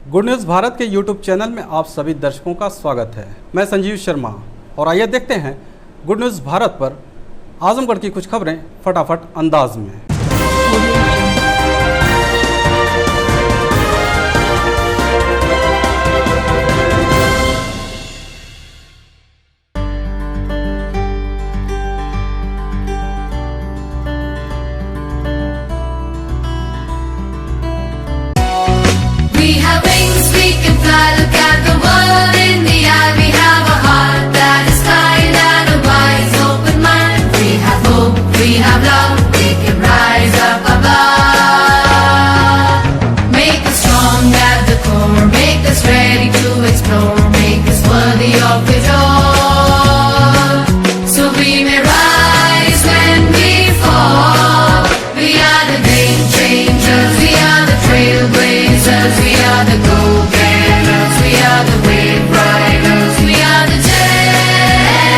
Good news Bharat के YouTube channel में आप सभी दर्शकों का स्वागत है। मैं संजीव शर्मा और आइए देखते हैं गुड न्यूज़ भारत पर आजमगढ़ की कुछ खबरें फटाफट अंदाज में। We have wings, we can fly, look at the world in the eye. We have a heart that is kind and a wise, open mind. We have hope, we have love, we can rise up above. Make us strong at the core, make us ready to explore, make us worthy of it all. So we may rise when we fall. We are the game changers, we are the trailblazers, we are the go-getters, we are the wave riders, we are the Jaipurians,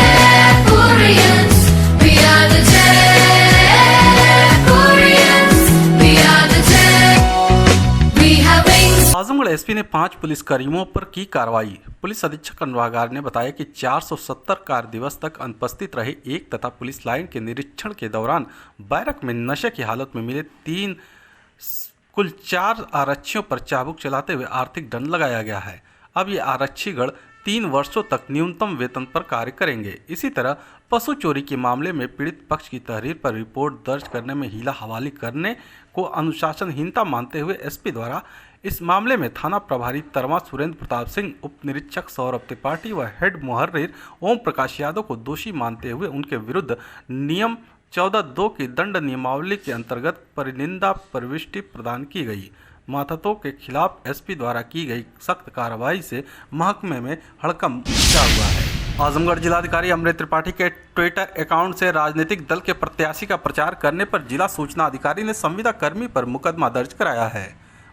we are the Jaipurians, we are the we have wings. Azamgarh SP ने 5 पुलिसकर्मियों पर की कार्रवाई। Police अधीक्षक अनुरागार ने बताया कि 470 कार्य दिवस तक अनुपस्थित रहे एक तथा पुलिस लाइन के निरीक्षण के दौरान बैरक में नशे की हालत में मिले कुल 4 आरक्षियों पर चाबुक चलाते हुए आर्थिक दंड लगाया गया है। अब ये आरक्षीगण 3 वर्षों तक न्यूनतम वेतन पर कार्य करेंगे। इसी तरह पशु चोरी के मामले में पीड़ित पक्ष की तहरीर पर रिपोर्ट दर्ज करने में हीला हवाली करने को अनुशासनहीनता मानते हुए एसपी द्वारा इस मामले में थाना प्रभारी तरमा सुरेंद्र प्रताप सिंह, उप निरीक्षक सौरभ त्रिपाठी व हेड मुहर्रिर ओम प्रकाश यादव को दोषी मानते हुए उनके विरुद्ध नियम 14(2) की दंड नियमावली के अंतर्गत परिनिंदा प्रविष्टि प्रदान की गई। माथतों के खिलाफ एसपी द्वारा की गई सख्त कार्रवाई से महकमे में हड़कंप मचा हुआ है। आजमगढ़ जिलाधिकारी अमृत त्रिपाठी के ट्विटर अकाउंट से राजनीतिक दल के प्रत्याशी का प्रचार करने पर जिला सूचना अधिकारी ने संविदा कर्मी पर मुकदमा दर्ज कराया है।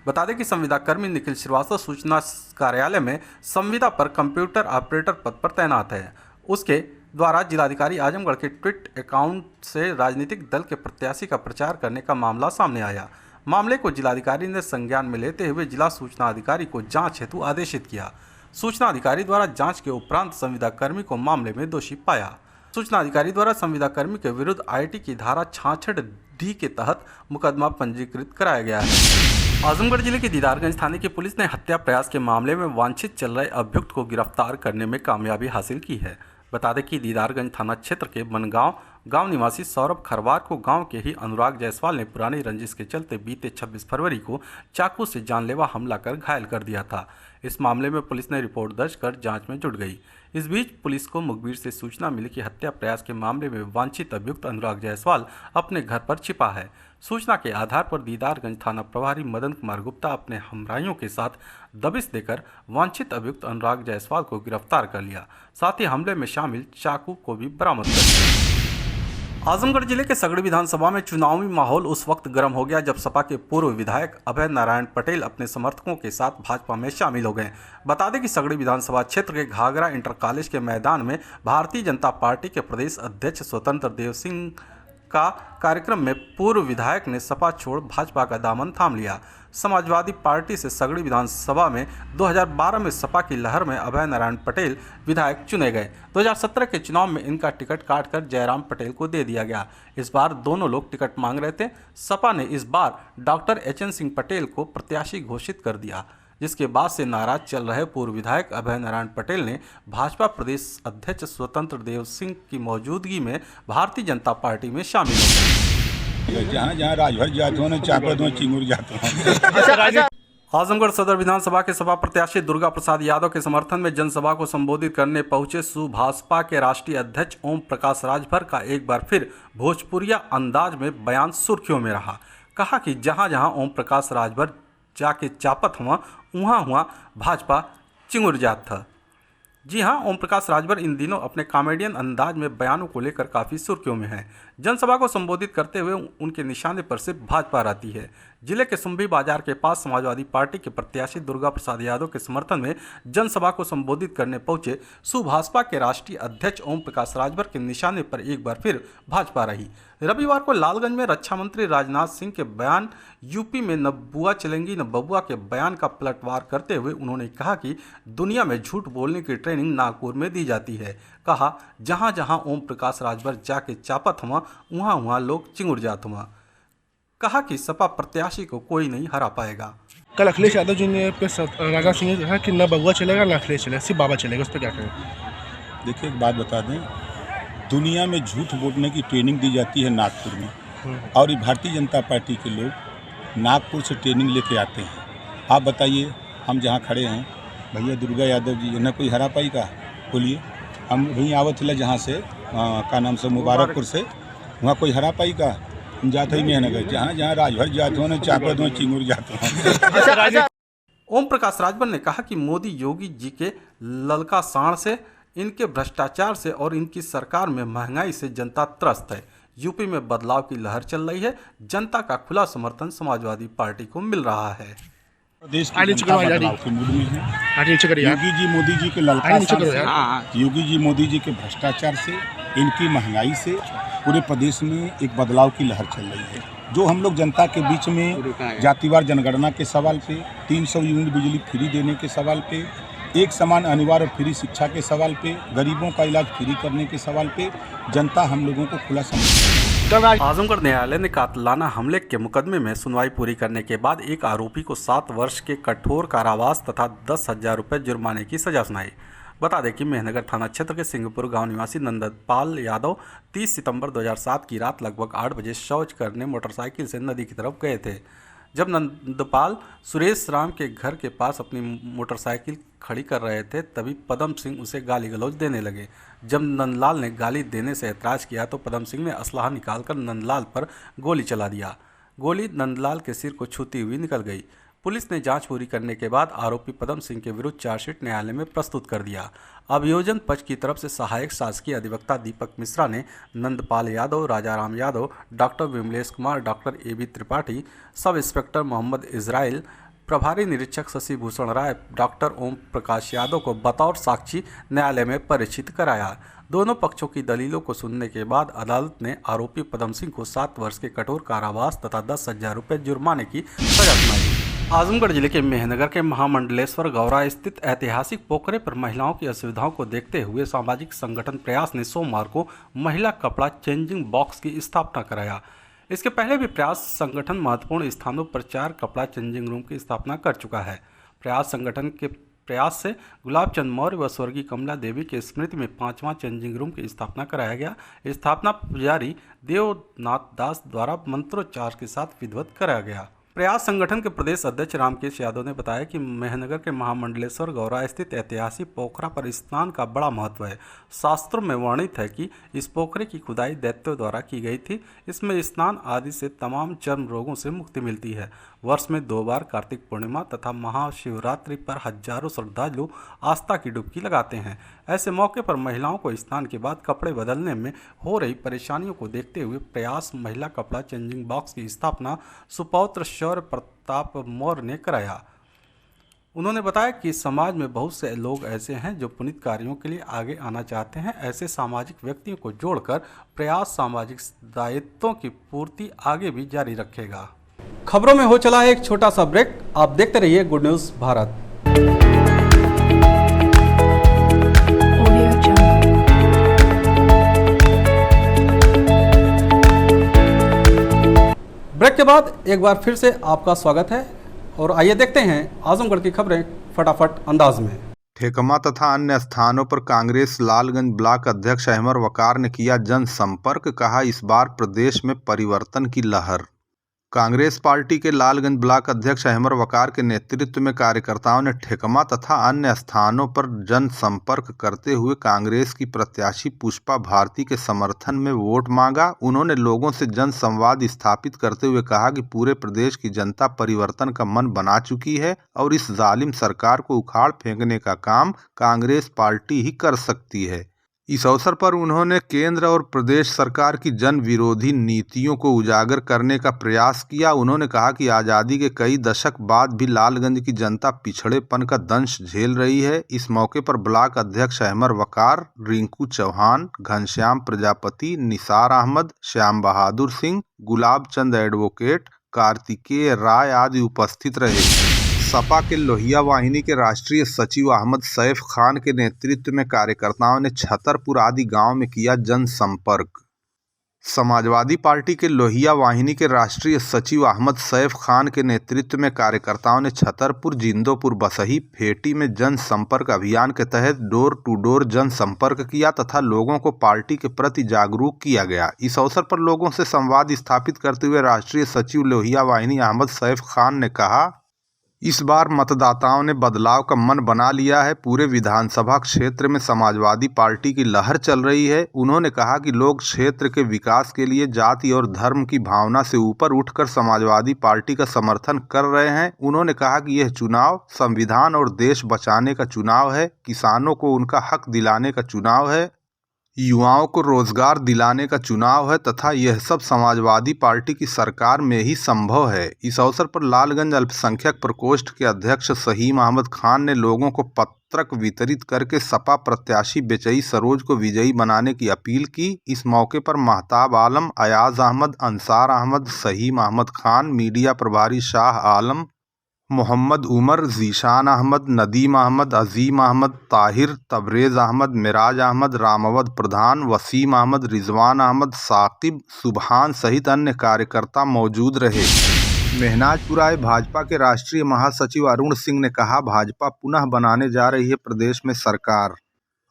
बता दें कि संविदा कर्मी निखिल श्रीवास्तव सूचना कार्यालय में संविदा पर कंप्यूटर ऑपरेटर पद पर तैनात है। उसके द्वारा जिलाधिकारी आजमगढ़ के ट्वीट अकाउंट से राजनीतिक दल के प्रत्याशी का प्रचार करने का मामला सामने आया। मामले को जिलाधिकारी ने संज्ञान में लेते हुए जिला सूचना अधिकारी को जांच हेतु आदेशित किया। सूचना अधिकारी द्वारा जांच के उपरांत संविदा कर्मी को मामले में दोषी पाया। सूचना अधिकारी द्वारा संविदा कर्मी के विरुद्ध आईटी की धारा 66D के तहत मुकदमा पंजीकृत कराया गया है। आजमगढ़ जिले के दीदारगंज थाने की पुलिस ने हत्या प्रयास के मामले में वांछित चल रहे अभियुक्त को गिरफ्तार करने में कामयाबी हासिल की है। बता दें कि दीदारगंज थाना क्षेत्र के बनगांव गांव निवासी सौरभ खरवार को गांव के ही अनुराग जायसवाल ने पुरानी रंजिश के चलते बीते 26 फरवरी को चाकू से जानलेवा हमला कर घायल कर दिया था। इस मामले में पुलिस ने रिपोर्ट दर्ज कर जांच में जुट गई। इस बीच पुलिस को मुखबिर से सूचना मिली कि हत्या प्रयास के मामले में वांछित अभियुक्त अनुराग जायसवाल अपने घर पर छिपा है। सूचना के आधार पर दीदारगंज थाना प्रभारी मदन कुमार गुप्ता अपने हमराइयों के साथ दबिश देकर वांछित अभियुक्त अनुराग जायसवाल को गिरफ्तार कर लिया। साथ ही हमले में शामिल चाकू को भी बरामद कर लिया। आजमगढ़ जिले के सगड़ी विधानसभा में चुनावी माहौल उस वक्त गर्म हो गया जब सपा के पूर्व विधायक अभय नारायण पटेल अपने समर्थकों के साथ भाजपा में शामिल हो गए। बता दें कि सगड़ी विधानसभा क्षेत्र के घाघरा इंटर कॉलेज के मैदान में भारतीय जनता पार्टी के प्रदेश अध्यक्ष स्वतंत्र देव सिंह का कार्यक्रम में पूर्व विधायक ने सपा छोड़ भाजपा का दामन थाम लिया। समाजवादी पार्टी से सगड़ी विधानसभा में 2012 में सपा की लहर में अभय नारायण पटेल विधायक चुने गए। 2017 के चुनाव में इनका टिकट काटकर जयराम पटेल को दे दिया गया। इस बार दोनों लोग टिकट मांग रहे थे। सपा ने इस बार डॉक्टर HN सिंह पटेल को प्रत्याशी घोषित कर दिया, जिसके बाद से नाराज चल रहे पूर्व विधायक अभय नारायण पटेल ने भाजपा प्रदेश अध्यक्ष स्वतंत्र देव सिंह की मौजूदगी में भारतीय जनता पार्टी में शामिल हो गए। जहाँ जहाँ राजभर जाते हो चापत हो चिंगुर जाते हो। आजमगढ़ सदर विधानसभा के सपा प्रत्याशी दुर्गा प्रसाद यादव के समर्थन में जनसभा को संबोधित करने पहुंचे भाजपा के राष्ट्रीय अध्यक्ष ओम प्रकाश राजभर का एक बार फिर भोजपुरिया अंदाज में बयान सुर्खियों में रहा। कहा कि जहां जहां ओम प्रकाश राजभर जाके चापत हुआ वहाँ हुआ भाजपा चिंगुर जात था। जी हां, ओम प्रकाश राजभर इन दिनों अपने कॉमेडियन अंदाज में बयानों को लेकर काफ़ी सुर्खियों में हैं। जनसभा को संबोधित करते हुए उनके निशाने पर सिर्फ भाजपा रहती है। जिले के सुम्भी बाजार के पास समाजवादी पार्टी के प्रत्याशी दुर्गा प्रसाद यादव के समर्थन में जनसभा को संबोधित करने पहुंचे सुभाषपा के राष्ट्रीय अध्यक्ष ओम प्रकाश राजभर के निशाने पर एक बार फिर भाजपा रही। रविवार को लालगंज में रक्षा मंत्री राजनाथ सिंह के बयान, यूपी में न बुआ चलेंगी न बबुआ के बयान का पलटवार करते हुए उन्होंने कहा कि दुनिया में झूठ बोलने की ट्रेनिंग नागपुर में दी जाती है। कहा, जहां जहां ओम प्रकाश राजभर जाके चापत हुआ वहां वहां लोग चिंगुड़ जात हुआ। कहा कि सपा प्रत्याशी को कोई नहीं हरा पाएगा। कल अखिलेश यादव जी ने राजनाथ सिंह ने कहा कि न बबुआ चलेगा न अखिलेश चलेगा, सिर्फ बाबा चलेगा। उस पर क्या कहें? देखिए, एक बात बता दें, दुनिया में झूठ बोलने की ट्रेनिंग दी जाती है नागपुर में, और ये भारतीय जनता पार्टी के लोग नागपुर से ट्रेनिंग लेके आते हैं। आप बताइए, हम जहाँ खड़े हैं, भैया दुर्गा यादव जी न कोई हरा पाई का? बोलिए, हम वहीं आवत थे जहाँ से का नाम से मुबारकपुर से, वहाँ कोई हरा पाई का? जाते ही मेहनगर, जहाँ जहाँ राजभर जाते हो न चापत हो चिंगुर जाते हो। ओम प्रकाश राजभर ने कहा कि मोदी योगी जी के ललका साण से, इनके भ्रष्टाचार से और इनकी सरकार में महंगाई से जनता त्रस्त है। यूपी में बदलाव की लहर चल रही है। जनता का खुला समर्थन समाजवादी पार्टी को मिल रहा है। देश की जनता बदलाव के मूड में है। योगी जी मोदी जी के ललका साण से, योगी जी मोदी जी के भ्रष्टाचार से, इनकी महंगाई से पूरे प्रदेश में एक बदलाव की लहर चल रही है। जो हम लोग जनता के बीच में जातिवार जनगणना के सवाल पे, 300 यूनिट बिजली फ्री देने के सवाल पे, एक समान अनिवार्य फ्री शिक्षा के सवाल पे, गरीबों का इलाज फ्री करने के सवाल पे जनता हम लोगों को खुला समर्थन। आजमगढ़ न्यायालय ने कातलाना हमले के मुकदमे में सुनवाई पूरी करने के बाद एक आरोपी को 7 वर्ष के कठोर कारावास तथा 10,000 रुपये जुर्माने की सजा सुनाई। बता दें कि मेहनगर थाना क्षेत्र के सिंहपुर गांव निवासी नंदपाल यादव 30 सितंबर 2007 की रात लगभग 8 बजे शौच करने मोटरसाइकिल से नदी की तरफ गए थे। जब नंदपाल सुरेश राम के घर के पास अपनी मोटरसाइकिल खड़ी कर रहे थे, तभी पदम सिंह उसे गाली गलौज देने लगे। जब नंदलाल ने गाली देने से ऐतराज़ किया तो पदम सिंह ने असलाहा निकालकर नंदलाल पर गोली चला दिया। गोली नंदलाल के सिर को छूती हुई निकल गई। पुलिस ने जांच पूरी करने के बाद आरोपी पदम सिंह के विरुद्ध चार्जशीट न्यायालय में प्रस्तुत कर दिया। अभियोजन पक्ष की तरफ से सहायक शासकीय अधिवक्ता दीपक मिश्रा ने Nandpal Yadav, Rajaram Yadav, doctor Vimlesh Kumar, doctor A B. Tripathi, sub inspector Mohammad Israil, प्रभारी निरीक्षक शशि भूषण राय, डॉक्टर ओम प्रकाश यादव को बतौर साक्षी न्यायालय में परिचित कराया। दोनों पक्षों की दलीलों को सुनने के बाद अदालत ने आरोपी पदम सिंह को 7 वर्ष के कठोर कारावास तथा 10,000 रुपये जुर्माने की सजा सुनाई। आजमगढ़ जिले के मेहनगर के महामंडलेश्वर गौरा स्थित ऐतिहासिक पोखरे पर महिलाओं की असुविधाओं को देखते हुए सामाजिक संगठन प्रयास ने सोमवार को महिला कपड़ा चेंजिंग बॉक्स की स्थापना कराया। इसके पहले भी प्रयास संगठन महत्वपूर्ण स्थानों पर 4 कपड़ा चेंजिंग रूम की स्थापना कर चुका है। प्रयास संगठन के प्रयास से गुलाब चंद मौर्य व स्वर्गीय कमला देवी के स्मृति में 5वां चेंजिंग रूम की स्थापना कराया गया। स्थापना पुजारी देवनाथ दास द्वारा मंत्रोच्चार के साथ विधिवत कराया गया। प्रयास संगठन के प्रदेश अध्यक्ष रामकेश यादव ने बताया कि मेहनगर के महामंडलेश्वर गौरा स्थित ऐतिहासिक पोखरा पर स्नान का बड़ा महत्व है। शास्त्रों में वर्णित है कि इस पोखरे की खुदाई दैत्यों द्वारा की गई थी। इसमें स्नान आदि से तमाम चर्म रोगों से मुक्ति मिलती है। वर्ष में 2 बार कार्तिक पूर्णिमा तथा महाशिवरात्रि पर हजारों श्रद्धालु आस्था की डुबकी लगाते हैं। ऐसे मौके पर महिलाओं को स्नान के बाद कपड़े बदलने में हो रही परेशानियों को देखते हुए प्रयास महिला कपड़ा चेंजिंग बॉक्स की स्थापना सुपौत्र शौर्य प्रताप मौर्य ने कराया। उन्होंने बताया कि समाज में बहुत से लोग ऐसे हैं जो पुनीत कार्यों के लिए आगे आना चाहते हैं। ऐसे सामाजिक व्यक्तियों को जोड़कर प्रयास सामाजिक दायित्वों की पूर्ति आगे भी जारी रखेगा। खबरों में हो चला है एक छोटा सा ब्रेक। आप देखते रहिए गुड न्यूज़ भारत। ब्रेक के बाद एक बार फिर से आपका स्वागत है और आइए देखते हैं आजमगढ़ की खबरें फटाफट अंदाज में। ठेकमा तथा अन्य स्थानों पर कांग्रेस लालगंज ब्लॉक अध्यक्ष अहमर वकार ने किया जनसंपर्क। कहा, इस बार प्रदेश में परिवर्तन की लहर। कांग्रेस पार्टी के लालगंज ब्लॉक अध्यक्ष अहमर वकार के नेतृत्व में कार्यकर्ताओं ने ठेकमा तथा अन्य स्थानों पर जनसंपर्क करते हुए कांग्रेस की प्रत्याशी पुष्पा भारती के समर्थन में वोट मांगा। उन्होंने लोगों से जनसंवाद स्थापित करते हुए कहा कि पूरे प्रदेश की जनता परिवर्तन का मन बना चुकी है और इस जालिम सरकार को उखाड़ फेंकने का काम कांग्रेस पार्टी ही कर सकती है। इस अवसर पर उन्होंने केंद्र और प्रदेश सरकार की जन विरोधी नीतियों को उजागर करने का प्रयास किया। उन्होंने कहा कि आज़ादी के कई दशक बाद भी लालगंज की जनता पिछड़ेपन का दंश झेल रही है। इस मौके पर ब्लॉक अध्यक्ष अहमर वकार, रिंकू चौहान, घनश्याम प्रजापति, निसार अहमद, श्याम बहादुर सिंह, गुलाब चंद एडवोकेट, कार्तिकेय राय आदि उपस्थित रहे। सपा के लोहिया वाहिनी के राष्ट्रीय सचिव अहमद सैफ खान के नेतृत्व में कार्यकर्ताओं ने छतरपुर आदि गांव में किया जनसंपर्क। समाजवादी पार्टी के लोहिया वाहिनी के राष्ट्रीय सचिव अहमद सैफ खान के नेतृत्व में कार्यकर्ताओं ने छतरपुर, जिंदोपुर, बसही, फेटी में जनसंपर्क अभियान के तहत डोर टू डोर जनसंपर्क किया तथा लोगों को पार्टी के प्रति जागरूक किया गया। इस अवसर पर लोगों से संवाद स्थापित करते हुए राष्ट्रीय सचिव लोहिया वाहिनी अहमद सैफ खान ने कहा, इस बार मतदाताओं ने बदलाव का मन बना लिया है। पूरे विधानसभा क्षेत्र में समाजवादी पार्टी की लहर चल रही है। उन्होंने कहा कि लोग क्षेत्र के विकास के लिए जाति और धर्म की भावना से ऊपर उठकर समाजवादी पार्टी का समर्थन कर रहे हैं। उन्होंने कहा कि यह चुनाव संविधान और देश बचाने का चुनाव है, किसानों को उनका हक दिलाने का चुनाव है, युवाओं को रोजगार दिलाने का चुनाव है तथा यह सब समाजवादी पार्टी की सरकार में ही संभव है। इस अवसर पर लालगंज अल्पसंख्यक प्रकोष्ठ के अध्यक्ष सहीम अहमद खान ने लोगों को पत्रक वितरित करके सपा प्रत्याशी बेचई सरोज को विजयी बनाने की अपील की। इस मौके पर महताब आलम, अयाज अहमद, अंसार अहमद, सहीम अहमद खान, मीडिया प्रभारी शाह आलम, मोहम्मद उमर, जीशान अहमद, नदीम अहमद, अजीम अहमद, ताहिर, तबरेज़ अहमद, मिराज अहमद, रामवद प्रधान, वसीम अहमद, रिजवान अहमद, साकिब, सुबहान सहित अन्य कार्यकर्ता मौजूद रहे। मेहनाजपुर आए भाजपा के राष्ट्रीय महासचिव अरुण सिंह ने कहा, भाजपा पुनः बनाने जा रही है प्रदेश में सरकार।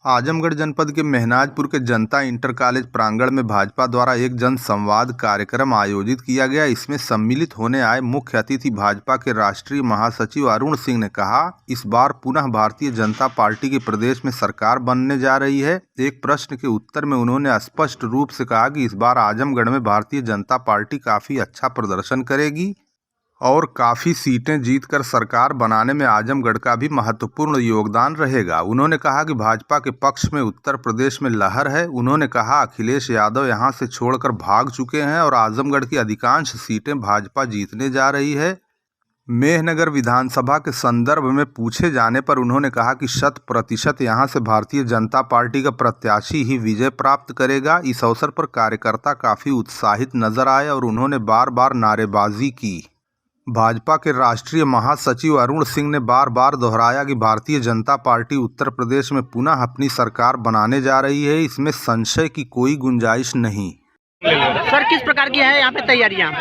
आजमगढ़ जनपद के मेहनाजपुर के जनता इंटर कॉलेज प्रांगण में भाजपा द्वारा एक जन संवाद कार्यक्रम आयोजित किया गया। इसमें सम्मिलित होने आए मुख्य अतिथि भाजपा के राष्ट्रीय महासचिव अरुण सिंह ने कहा, इस बार पुनः भारतीय जनता पार्टी की प्रदेश में सरकार बनने जा रही है। एक प्रश्न के उत्तर में उन्होंने स्पष्ट रूप से कहा कि इस बार आजमगढ़ में भारतीय जनता पार्टी काफ़ी अच्छा प्रदर्शन करेगी और काफ़ी सीटें जीतकर सरकार बनाने में आजमगढ़ का भी महत्वपूर्ण योगदान रहेगा। उन्होंने कहा कि भाजपा के पक्ष में उत्तर प्रदेश में लहर है। उन्होंने कहा, अखिलेश यादव यहां से छोड़कर भाग चुके हैं और आजमगढ़ की अधिकांश सीटें भाजपा जीतने जा रही है। मेहनगर विधानसभा के संदर्भ में पूछे जाने पर उन्होंने कहा कि 100% यहां से भारतीय जनता पार्टी का प्रत्याशी ही विजय प्राप्त करेगा। इस अवसर पर कार्यकर्ता काफ़ी उत्साहित नजर आए और उन्होंने बार बार नारेबाजी की। भाजपा के राष्ट्रीय महासचिव अरुण सिंह ने बार बार दोहराया कि भारतीय जनता पार्टी उत्तर प्रदेश में पुनः अपनी सरकार बनाने जा रही है। इसमें संशय की कोई गुंजाइश नहीं। सर, किस प्रकार की है यहाँ पे तैयारियाँ?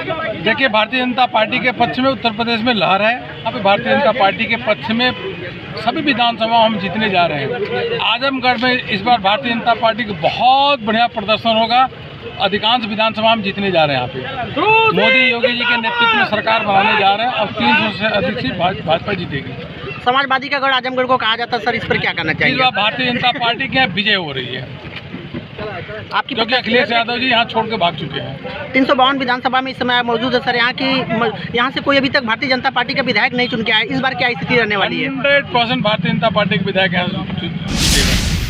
देखिए, भारतीय जनता पार्टी के पक्ष में उत्तर प्रदेश में लहर है। यहाँ पे भारतीय जनता पार्टी के पक्ष में सभी विधानसभा हम जीतने जा रहे हैं। आजमगढ़ में इस बार भारतीय जनता पार्टी का बहुत बढ़िया प्रदर्शन होगा। अधिकांश विधानसभा हम जीतने जा रहे हैं। यहाँ पे मोदी योगी जी के नेतृत्व में सरकार बनाने जा रहे हैं और 300 से अधिक सीट भाजपा जीतेगी। समाजवादी का गढ़ आजमगढ़ को कहा जाता है, सर इस पर क्या कहना चाहिए? इस बार भारतीय जनता पार्टी की विजय हो रही है आपकी, क्योंकि अखिलेश यादव जी यहाँ छोड़ के भाग चुके हैं। 352 विधानसभा में इस समय मौजूद है सर। यहाँ से कोई अभी तक भारतीय जनता पार्टी का विधायक नहीं चुन के आया। इस बार क्या स्थिति रहने वाली है? 100% भारतीय जनता पार्टी के विधायक यहाँ।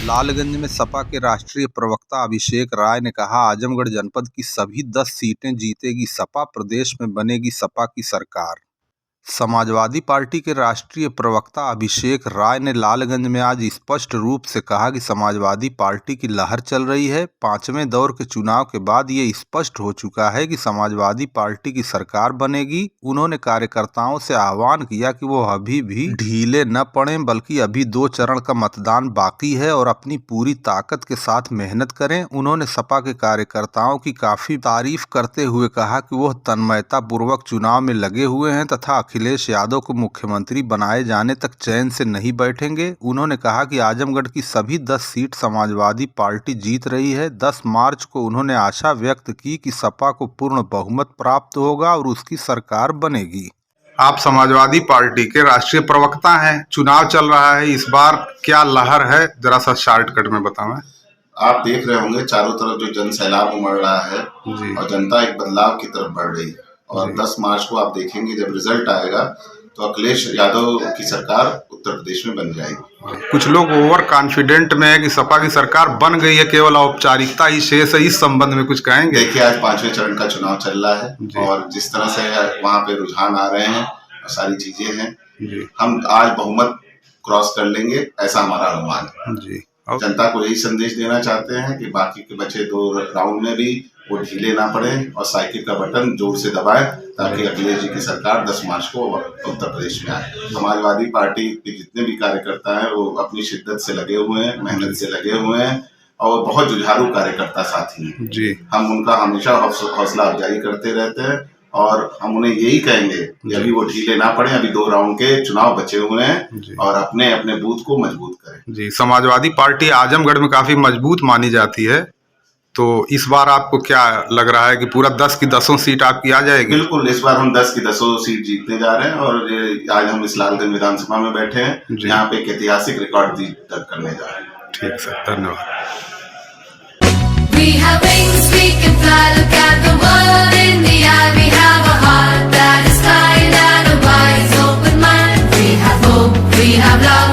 लालगंज में सपा के राष्ट्रीय प्रवक्ता अभिषेक राय ने कहा, आजमगढ़ जनपद की सभी 10 सीटें जीतेगी सपा, प्रदेश में बनेगी सपा की सरकार। समाजवादी पार्टी के राष्ट्रीय प्रवक्ता अभिषेक राय ने लालगंज में आज स्पष्ट रूप से कहा कि समाजवादी पार्टी की लहर चल रही है। 5वें दौर के चुनाव के बाद ये स्पष्ट हो चुका है कि समाजवादी पार्टी की सरकार बनेगी। उन्होंने कार्यकर्ताओं से आह्वान किया कि वो अभी भी ढीले न पड़ें, बल्कि अभी 2 चरण का मतदान बाकी है और अपनी पूरी ताकत के साथ मेहनत करें। उन्होंने सपा के कार्यकर्ताओं की काफी तारीफ करते हुए कहा कि वो तन्मयता पूर्वक चुनाव में लगे हुए हैं तथा अखिलेश यादव को मुख्यमंत्री बनाए जाने तक चैन से नहीं बैठेंगे। उन्होंने कहा कि आजमगढ़ की सभी 10 सीट समाजवादी पार्टी जीत रही है। 10 मार्च को उन्होंने आशा व्यक्त की कि सपा को पूर्ण बहुमत प्राप्त होगा और उसकी सरकार बनेगी। आप समाजवादी पार्टी के राष्ट्रीय प्रवक्ता हैं, चुनाव चल रहा है, इस बार क्या लहर है, जरा सा शॉर्टकट में बताएं। आप देख रहे होंगे चारों तरफ जो जन सैलाब उमड़ रहा है और जनता एक बदलाव की तरफ बढ़ रही है। और 10 मार्च को आप देखेंगे जब रिजल्ट आएगा तो अखिलेश यादव की सरकार उत्तर प्रदेश में बन जाएगी। कुछ लोग ओवर कॉन्फिडेंट में है कि सपा की सरकार बन गई है, केवल औपचारिकता ही शेष है। इस संबंध में कुछ कहेंगे? देखिए, आज 5वें चरण का चुनाव चल रहा है और जिस तरह से वहाँ पे रुझान आ रहे हैं और सारी चीजें हैं, हम आज बहुमत क्रॉस कर लेंगे, ऐसा हमारा अनुमान है जी। जनता को यही संदेश देना चाहते हैं कि बाकी के बचे 2 राउंड में भी वो ढीले ना पड़े और साइकिल का बटन जोर से दबाएं, ताकि अखिलेश जी की सरकार 10 मार्च को उत्तर प्रदेश में आए। समाजवादी पार्टी के जितने भी कार्यकर्ता हैं वो अपनी शिद्दत से लगे हुए हैं, मेहनत से लगे हुए हैं और बहुत जुझारू कार्यकर्ता साथी हैं जी। हम उनका हमेशा हौसला अफजाई करते रहते हैं और हम उन्हें यही कहेंगे कि अभी वो ढीले ना पड़े। अभी 2 राउंड के चुनाव बचे हुए हैं और अपने अपने बूथ को मजबूत करें जी। समाजवादी पार्टी आजमगढ़ में काफी मजबूत मानी जाती है, तो इस बार आपको क्या लग रहा है कि पूरा 10 की 10 सीट आपकी आ जाएगी? बिल्कुल, इस बार हम 10 की 10 सीट जीतने जा रहे हैं और आज हम इस लालगंज विधानसभा में बैठे हैं, यहाँ पे एक ऐतिहासिक रिकॉर्ड दर्ज करने जा रहे हैं। ठीक सर, धन्यवाद। We have wings, we can fly, look at the world in the eye. We have a heart that is kind and a wise open mind. We have hope, we have love.